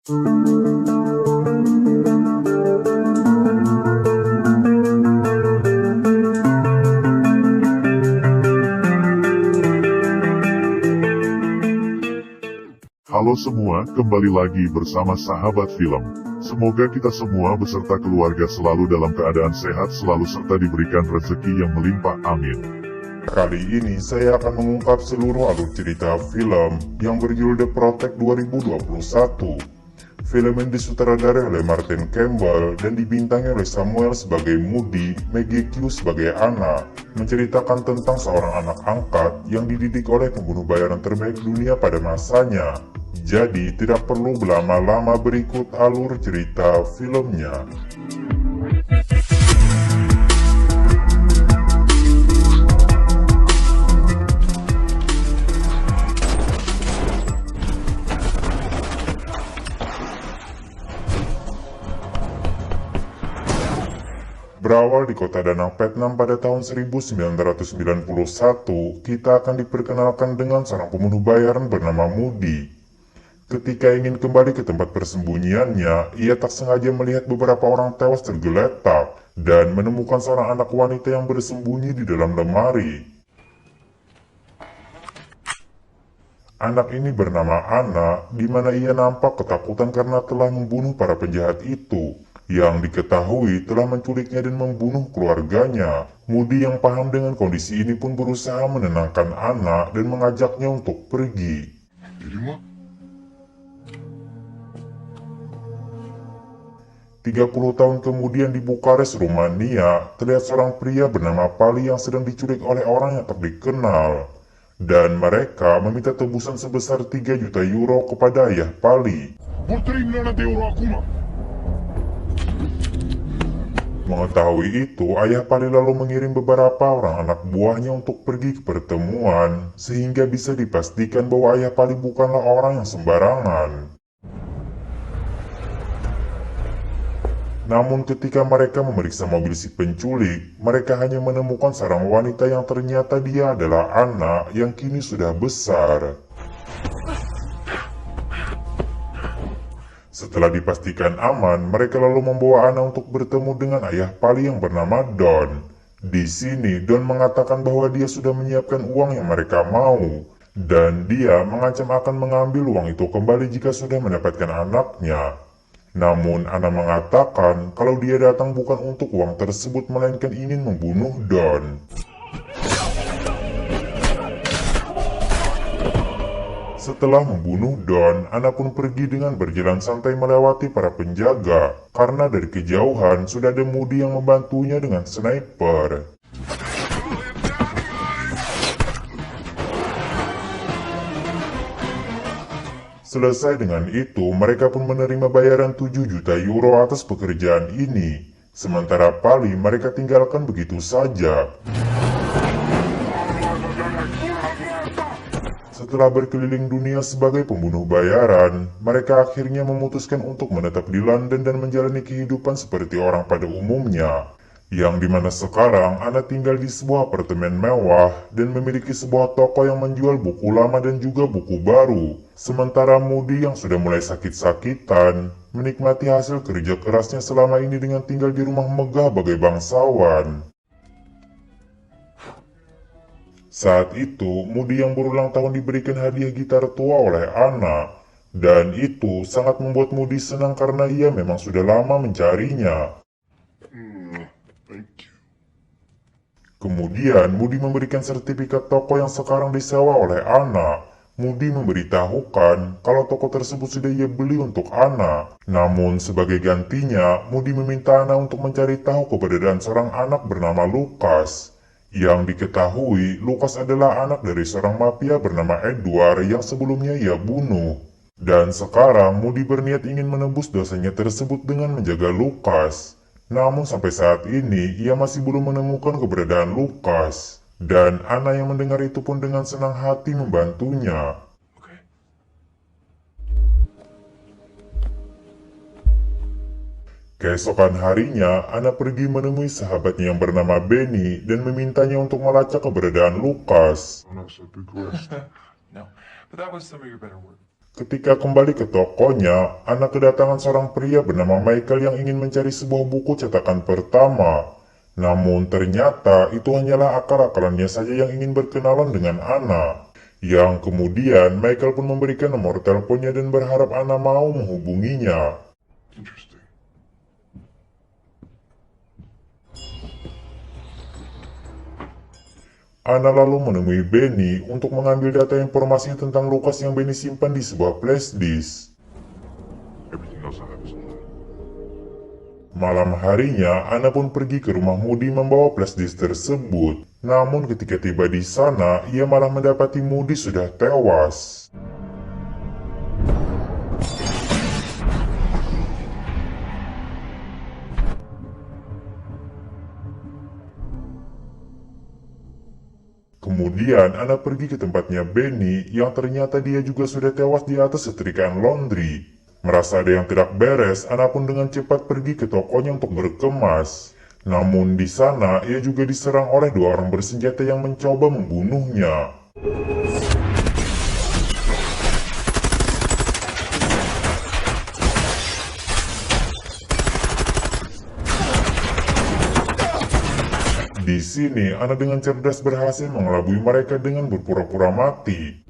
Halo semua, kembali lagi bersama Sahabat Film. Semoga kita semua beserta keluarga selalu dalam keadaan sehat selalu serta diberikan rezeki yang melimpah, amin. Kali ini saya akan mengungkap seluruh alur cerita film yang berjudul The Protect 2021. Film yang disutradarai oleh Martin Campbell dan dibintangi oleh Samuel sebagai Moody, Maggie Q sebagai Anna, menceritakan tentang seorang anak angkat yang dididik oleh pembunuh bayaran terbaik dunia pada masanya. Jadi tidak perlu berlama-lama, berikut alur cerita filmnya. Berawal di kota Danang Vietnam pada tahun 1991, kita akan diperkenalkan dengan seorang pembunuh bayaran bernama Moody. Ketika ingin kembali ke tempat persembunyiannya, ia tak sengaja melihat beberapa orang tewas tergeletak dan menemukan seorang anak wanita yang bersembunyi di dalam lemari. Anak ini bernama Anna, di mana ia nampak ketakutan karena telah membunuh para penjahat itu, yang diketahui telah menculiknya dan membunuh keluarganya. Moody yang paham dengan kondisi ini pun berusaha menenangkan Anna dan mengajaknya untuk pergi. 30 tahun kemudian di Bukares, Rumania, terlihat seorang pria bernama Pali yang sedang diculik oleh orang yang tak dikenal. Dan mereka meminta tebusan sebesar 3 juta euro kepada ayah Pali. Mengetahui itu, ayah Pali lalu mengirim beberapa orang anak buahnya untuk pergi ke pertemuan, sehingga bisa dipastikan bahwa ayah Pali bukanlah orang yang sembarangan. Namun ketika mereka memeriksa mobil si penculik, mereka hanya menemukan seorang wanita yang ternyata dia adalah Anna yang kini sudah besar. Setelah dipastikan aman, mereka lalu membawa Anna untuk bertemu dengan ayah Pali yang bernama Don. Di sini, Don mengatakan bahwa dia sudah menyiapkan uang yang mereka mau, dan dia mengancam akan mengambil uang itu kembali jika sudah mendapatkan anaknya. Namun, Anna mengatakan kalau dia datang bukan untuk uang tersebut, melainkan ingin membunuh Don. Setelah membunuh Don, Anna pun pergi dengan berjalan santai melewati para penjaga, karena dari kejauhan sudah ada Moody yang membantunya dengan sniper. Selesai dengan itu, mereka pun menerima bayaran 7 juta euro atas pekerjaan ini. Sementara Pali mereka tinggalkan begitu saja. Setelah berkeliling dunia sebagai pembunuh bayaran, mereka akhirnya memutuskan untuk menetap di London dan menjalani kehidupan seperti orang pada umumnya. Yang dimana sekarang Anna tinggal di sebuah apartemen mewah dan memiliki sebuah toko yang menjual buku lama dan juga buku baru. Sementara Moody yang sudah mulai sakit-sakitan menikmati hasil kerja kerasnya selama ini dengan tinggal di rumah megah bagai bangsawan. Saat itu, Moody yang berulang tahun diberikan hadiah gitar tua oleh Anna. Dan itu sangat membuat Moody senang karena ia memang sudah lama mencarinya. Kemudian, Moody memberikan sertifikat toko yang sekarang disewa oleh Anna. Moody memberitahukan kalau toko tersebut sudah ia beli untuk Anna. Namun, sebagai gantinya, Moody meminta Anna untuk mencari tahu keberadaan seorang anak bernama Lucas. Yang diketahui, Lucas adalah anak dari seorang mafia bernama Edward yang sebelumnya ia bunuh. Dan sekarang, Moody berniat ingin menebus dosanya tersebut dengan menjaga Lucas. Namun sampai saat ini, ia masih belum menemukan keberadaan Lucas. Dan Anna yang mendengar itu pun dengan senang hati membantunya. Keesokan harinya, Anna pergi menemui sahabatnya yang bernama Benny dan memintanya untuk melacak keberadaan Lucas. No, but that was some of your better work. Ketika kembali ke tokonya, Anna kedatangan seorang pria bernama Michael yang ingin mencari sebuah buku cetakan pertama. Namun ternyata itu hanyalah akal-akalannya saja yang ingin berkenalan dengan Anna. Yang kemudian Michael pun memberikan nomor teleponnya dan berharap Anna mau menghubunginya. Anna lalu menemui Benny untuk mengambil data informasi tentang Lucas yang Benny simpan di sebuah flash disk. Malam harinya, Anna pun pergi ke rumah Moody membawa flash disk tersebut. Namun ketika tiba di sana, ia malah mendapati Moody sudah tewas. Kemudian Anna pergi ke tempatnya Benny yang ternyata dia juga sudah tewas di atas setrikaan laundry. Merasa ada yang tidak beres, Anna pun dengan cepat pergi ke tokonya untuk berkemas. Namun di sana ia juga diserang oleh dua orang bersenjata yang mencoba membunuhnya. Di sini, Anna dengan cerdas berhasil mengelabui mereka dengan berpura-pura mati.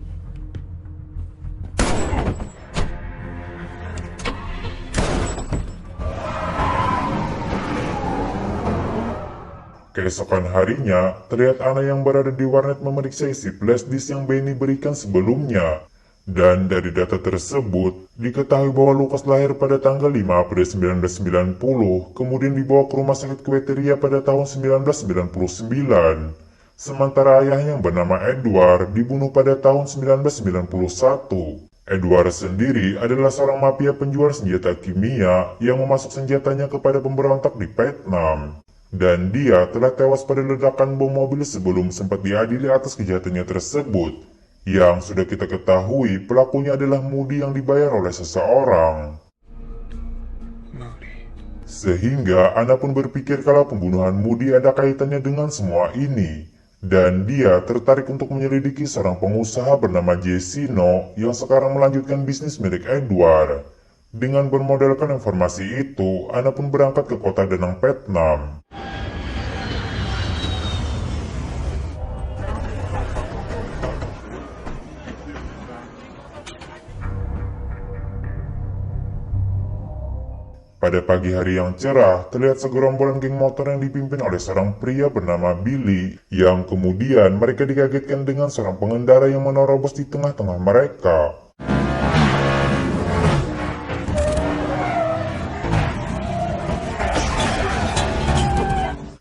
Keesokan harinya, terlihat Anna yang berada di warnet memeriksa isi flash disk yang Benny berikan sebelumnya. Dan dari data tersebut, diketahui bahwa Lucas lahir pada tanggal 5 April 1990, kemudian dibawa ke rumah sakit Queteria pada tahun 1999. Sementara ayahnya yang bernama Edward dibunuh pada tahun 1991. Edward sendiri adalah seorang mafia penjual senjata kimia yang memasuk senjatanya kepada pemberontak di Vietnam. Dan dia telah tewas pada ledakan bom mobil sebelum sempat diadili atas kejahatannya tersebut. Yang sudah kita ketahui, pelakunya adalah Moody yang dibayar oleh seseorang. Sehingga Anna pun berpikir kalau pembunuhan Moody ada kaitannya dengan semua ini. Dan dia tertarik untuk menyelidiki seorang pengusaha bernama Jessino yang sekarang melanjutkan bisnis milik Edward. Dengan bermodalkan informasi itu, Anna pun berangkat ke kota Danang, Vietnam. Pada pagi hari yang cerah, terlihat segerombolan geng motor yang dipimpin oleh seorang pria bernama Billy, yang kemudian mereka dikagetkan dengan seorang pengendara yang menerobos di tengah-tengah mereka.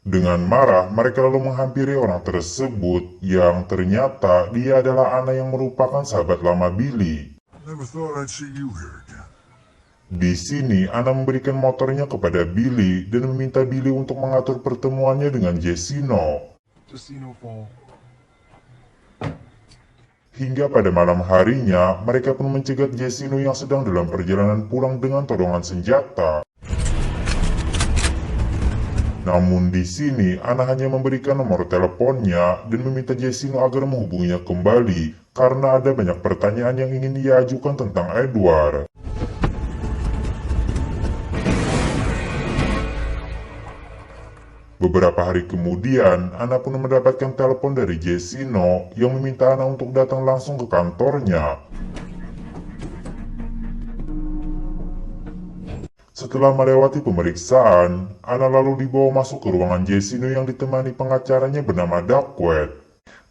Dengan marah, mereka lalu menghampiri orang tersebut, yang ternyata dia adalah Anna yang merupakan sahabat lama Billy. Di sini, Anna memberikan motornya kepada Billy dan meminta Billy untuk mengatur pertemuannya dengan Jessino. Hingga pada malam harinya, mereka pun mencegat Jessino yang sedang dalam perjalanan pulang dengan todongan senjata. Namun di sini, Anna hanya memberikan nomor teleponnya dan meminta Jessino agar menghubunginya kembali karena ada banyak pertanyaan yang ingin ia ajukan tentang Edward. Beberapa hari kemudian, Anna pun mendapatkan telepon dari Jessino yang meminta Anna untuk datang langsung ke kantornya. Setelah melewati pemeriksaan, Anna lalu dibawa masuk ke ruangan Jessino yang ditemani pengacaranya bernama Duckworth.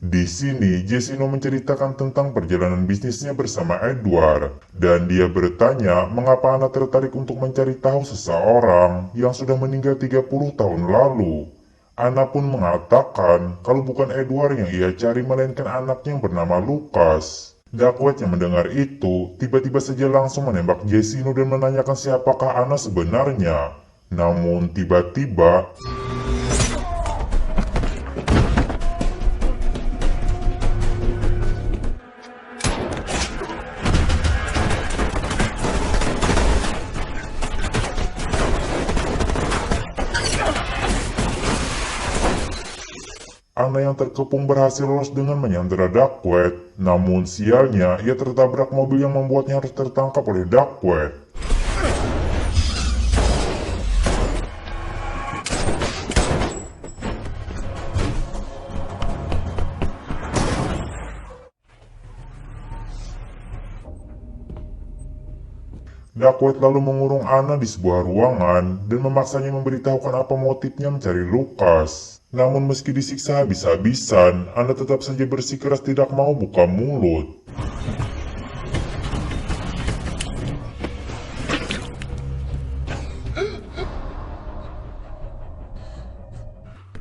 Di sini, Jessino menceritakan tentang perjalanan bisnisnya bersama Edward, dan dia bertanya mengapa Anna tertarik untuk mencari tahu seseorang yang sudah meninggal 30 tahun lalu. Anna pun mengatakan kalau bukan Edward yang ia cari melainkan anaknya yang bernama Lucas. Duckworth yang mendengar itu, tiba-tiba saja langsung menembak Jessino dan menanyakan siapakah Anna sebenarnya. Namun tiba-tiba Anna yang terkepung berhasil lolos dengan menyandera Duckweed. Namun sialnya, ia tertabrak mobil yang membuatnya harus tertangkap oleh Duckweed. Duckweed lalu mengurung Anna di sebuah ruangan dan memaksanya memberitahukan apa motifnya mencari Lucas. Namun meski disiksa habis-habisan, Anna tetap saja bersikeras tidak mau buka mulut.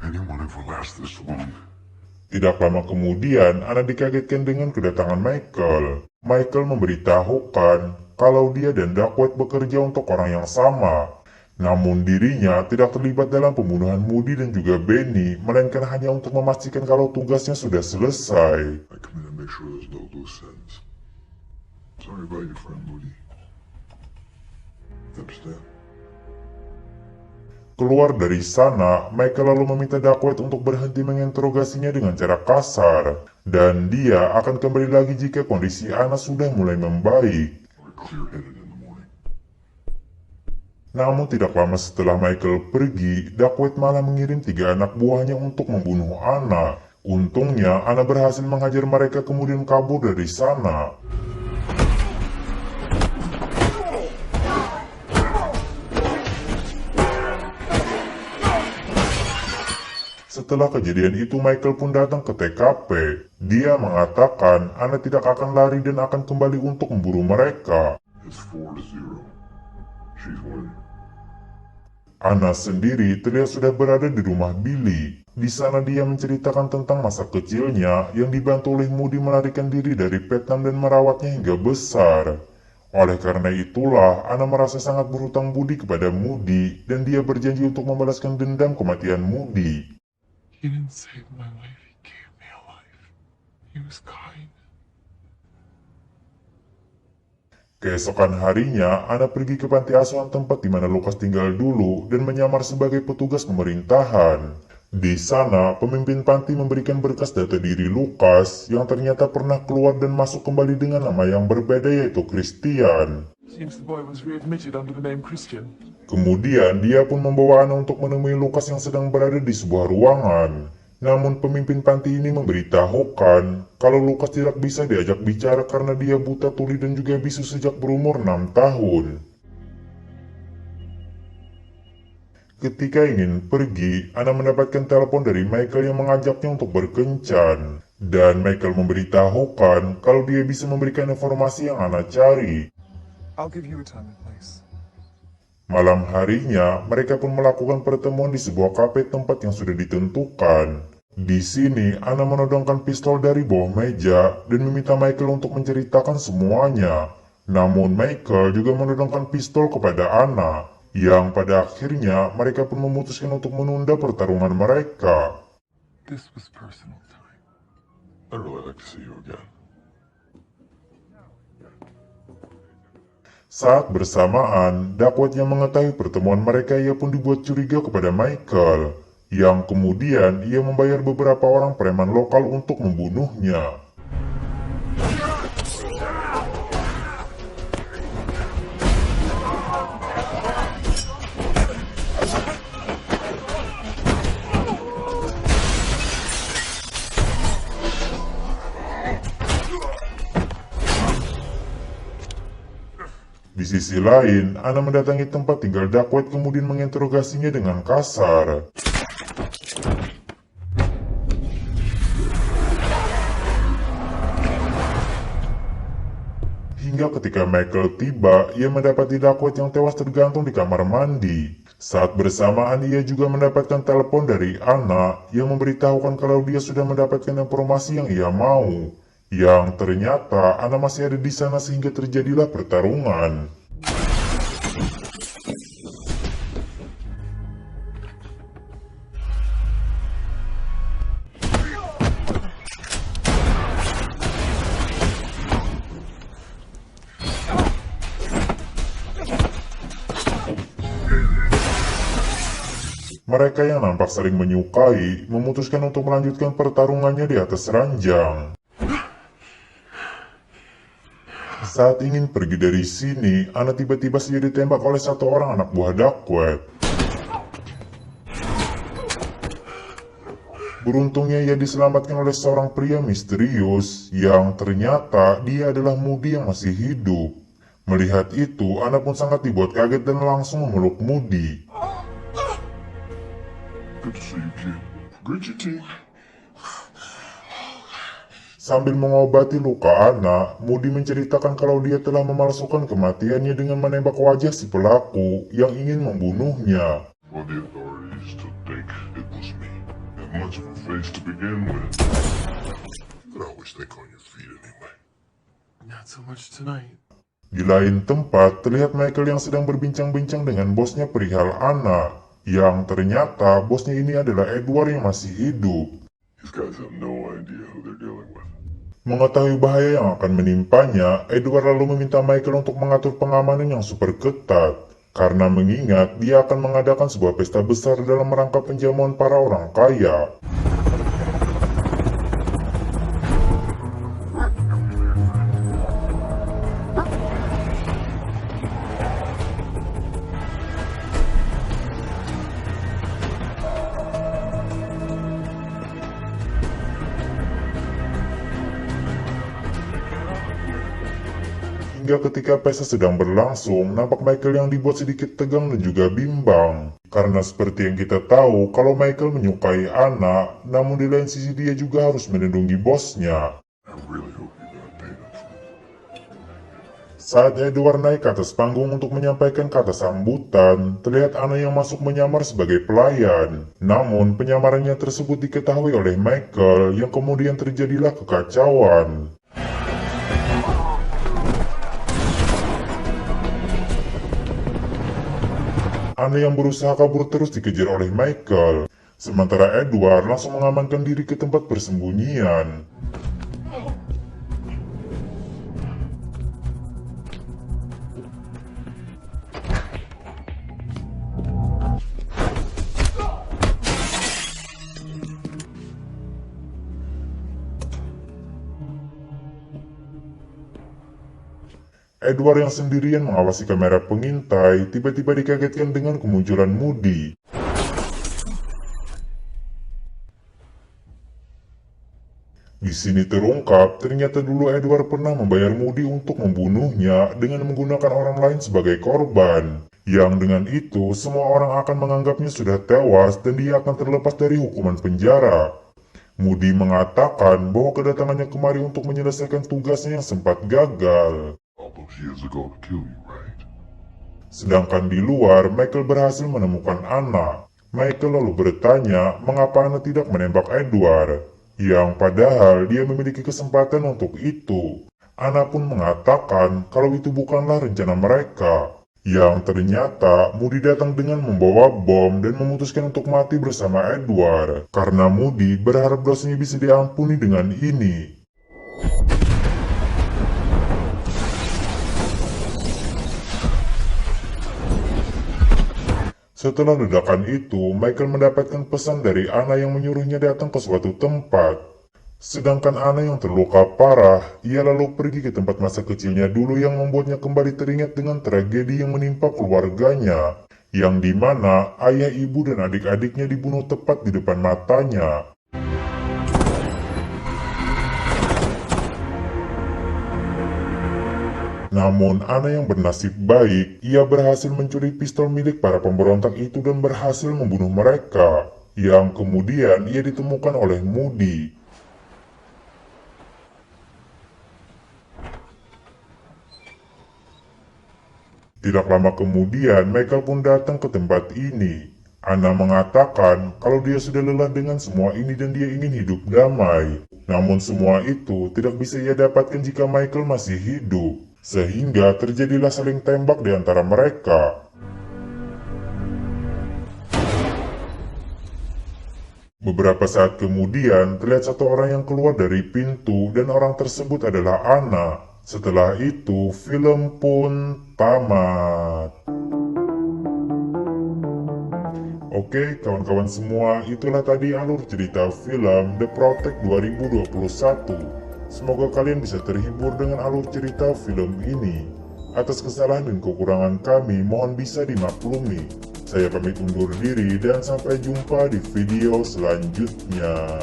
Anyone ever last this long? Tidak lama kemudian, Anna dikagetkan dengan kedatangan Michael. Michael memberitahukan kalau dia dan Duckweed bekerja untuk orang yang sama. Namun dirinya tidak terlibat dalam pembunuhan Moody dan juga Benny, melainkan hanya untuk memastikan kalau tugasnya sudah selesai. I come in to make sure there's no loose ends. Sorry about your friend Moody. Understand? Keluar dari sana, Michael lalu meminta Duckweed untuk berhenti menginterogasinya dengan cara kasar. Dan dia akan kembali lagi jika kondisi Anna sudah mulai membaik. We're clear-headed in the morning. Namun tidak lama setelah Michael pergi, Duckweed malah mengirim 3 anak buahnya untuk membunuh Anna. Untungnya, Anna berhasil menghajar mereka kemudian kabur dari sana. Setelah kejadian itu, Michael pun datang ke TKP. Dia mengatakan Anna tidak akan lari dan akan kembali untuk memburu mereka. It's 4-0. She's winning. Anna sendiri terlihat sudah berada di rumah Billy. Di sana dia menceritakan tentang masa kecilnya yang dibantu oleh Moody melarikan diri dari Vietnam dan merawatnya hingga besar. Oleh karena itulah, Anna merasa sangat berhutang budi kepada Moody dan dia berjanji untuk membalaskan dendam kematian Moody. He didn't save my life, he gave me a life. He was kind. Keesokan harinya, Anna pergi ke panti asuhan tempat di mana Lucas tinggal dulu dan menyamar sebagai petugas pemerintahan. Di sana, pemimpin panti memberikan berkas data diri Lucas yang ternyata pernah keluar dan masuk kembali dengan nama yang berbeda yaitu Christian. Seems the boy was readmitted under the name Christian. Kemudian dia pun membawa Anna untuk menemui Lucas yang sedang berada di sebuah ruangan. Namun pemimpin panti ini memberitahukan kalau Lucas tidak bisa diajak bicara karena dia buta tuli dan juga bisu sejak berumur 6 tahun. Ketika ingin pergi, Anna mendapatkan telepon dari Michael yang mengajaknya untuk berkencan. Dan Michael memberitahukan kalau dia bisa memberikan informasi yang Anna cari. I'll give you a time and place. Malam harinya, mereka pun melakukan pertemuan di sebuah kafe tempat yang sudah ditentukan. Di sini, Anna menodongkan pistol dari bawah meja dan meminta Michael untuk menceritakan semuanya. Namun Michael juga menodongkan pistol kepada Anna, yang pada akhirnya mereka pun memutuskan untuk menunda pertarungan mereka. This was personal time. I'd really like to see you again. Saat bersamaan, Duckweed yang mengetahui pertemuan mereka ia pun dibuat curiga kepada Michael, yang kemudian ia membayar beberapa orang preman lokal untuk membunuhnya. Di sisi lain, Anna mendatangi tempat tinggal Duckweed kemudian menginterogasinya dengan kasar. Hingga ketika Michael tiba, ia mendapati Duckweed yang tewas tergantung di kamar mandi. Saat bersamaan ia juga mendapatkan telepon dari Anna yang memberitahukan kalau dia sudah mendapatkan informasi yang ia mau. Yang ternyata Anna masih ada di sana sehingga terjadilah pertarungan. Mereka yang nampak saling menyukai memutuskan untuk melanjutkan pertarungannya di atas ranjang. Saat ingin pergi dari sini, Ana tiba-tiba saja ditembak oleh satu orang anak buah Duckweed. Beruntungnya ia diselamatkan oleh seorang pria misterius yang ternyata dia adalah Moody yang masih hidup. Melihat itu, Ana pun sangat dibuat kaget dan langsung memeluk Moody. Good to see you, kid. Grit your teeth. Sambil mengobati luka Ana, Moody menceritakan kalau dia telah memalsukan kematiannya dengan menembak wajah si pelaku yang ingin membunuhnya. For the authorities to think it was me. That much of a face to begin with. You could always think on your feet anyway. Not so much tonight. Di lain tempat, terlihat Michael yang sedang berbincang-bincang dengan bosnya perihal Ana, yang ternyata bosnya ini adalah Edward yang masih hidup. These guys have no idea who they're dealing with. Mengetahui bahaya yang akan menimpanya, Edward lalu meminta Michael untuk mengatur pengamanan yang super ketat, karena mengingat dia akan mengadakan sebuah pesta besar dalam rangka penjamuan para orang kaya. Hingga ketika pesta sedang berlangsung, nampak Michael yang dibuat sedikit tegang dan juga bimbang. Karena seperti yang kita tahu, kalau Michael menyukai Ana, namun di lain sisi dia juga harus melindungi bosnya. I really hope you're gonna pay them for it. Saat Edward naik ke atas panggung untuk menyampaikan kata sambutan, terlihat Ana yang masuk menyamar sebagai pelayan. Namun, penyamarannya tersebut diketahui oleh Michael yang kemudian terjadilah kekacauan. Ana yang berusaha kabur terus dikejar oleh Michael, sementara Edward langsung mengamankan diri ke tempat persembunyian. Edward yang sendirian mengawasi kamera pengintai tiba-tiba dikagetkan dengan kemunculan Moody. Di sini terungkap, ternyata dulu Edward pernah membayar Moody untuk membunuhnya dengan menggunakan orang lain sebagai korban. Yang dengan itu, semua orang akan menganggapnya sudah tewas dan dia akan terlepas dari hukuman penjara. Moody mengatakan bahwa kedatangannya kemari untuk menyelesaikan tugasnya yang sempat gagal. All those years ago to kill you, right? Sedangkan di luar, Michael berhasil menemukan Ana. Michael lalu bertanya mengapa Ana tidak menembak Edward, yang padahal dia memiliki kesempatan untuk itu. Ana pun mengatakan kalau itu bukanlah rencana mereka. Yang ternyata Moody datang dengan membawa bom dan memutuskan untuk mati bersama Edward, karena Moody berharap dosanya bisa diampuni dengan ini. Setelah ledakan itu, Michael mendapatkan pesan dari Ana yang menyuruhnya datang ke suatu tempat. Sedangkan Ana yang terluka parah, ia lalu pergi ke tempat masa kecilnya dulu yang membuatnya kembali teringat dengan tragedi yang menimpa keluarganya, yang dimana ayah, ibu, dan adik-adiknya dibunuh tepat di depan matanya. Namun, Ana yang bernasib baik, ia berhasil mencuri pistol milik para pemberontak itu dan berhasil membunuh mereka, yang kemudian ia ditemukan oleh Moody. Tidak lama kemudian, Michael pun datang ke tempat ini. Ana mengatakan kalau dia sudah lelah dengan semua ini dan dia ingin hidup damai. Namun semua itu tidak bisa ia dapatkan jika Michael masih hidup. Sehingga terjadilah saling tembak di antara mereka. Beberapa saat kemudian, terlihat satu orang yang keluar dari pintu dan orang tersebut adalah Ana. Setelah itu, film pun tamat. Oke, kawan-kawan semua, itulah tadi alur cerita film The Protect 2021. Semoga kalian bisa terhibur dengan alur cerita film ini. Atas kesalahan dan kekurangan kami, mohon bisa dimaklumi. Saya pamit undur diri dan sampai jumpa di video selanjutnya.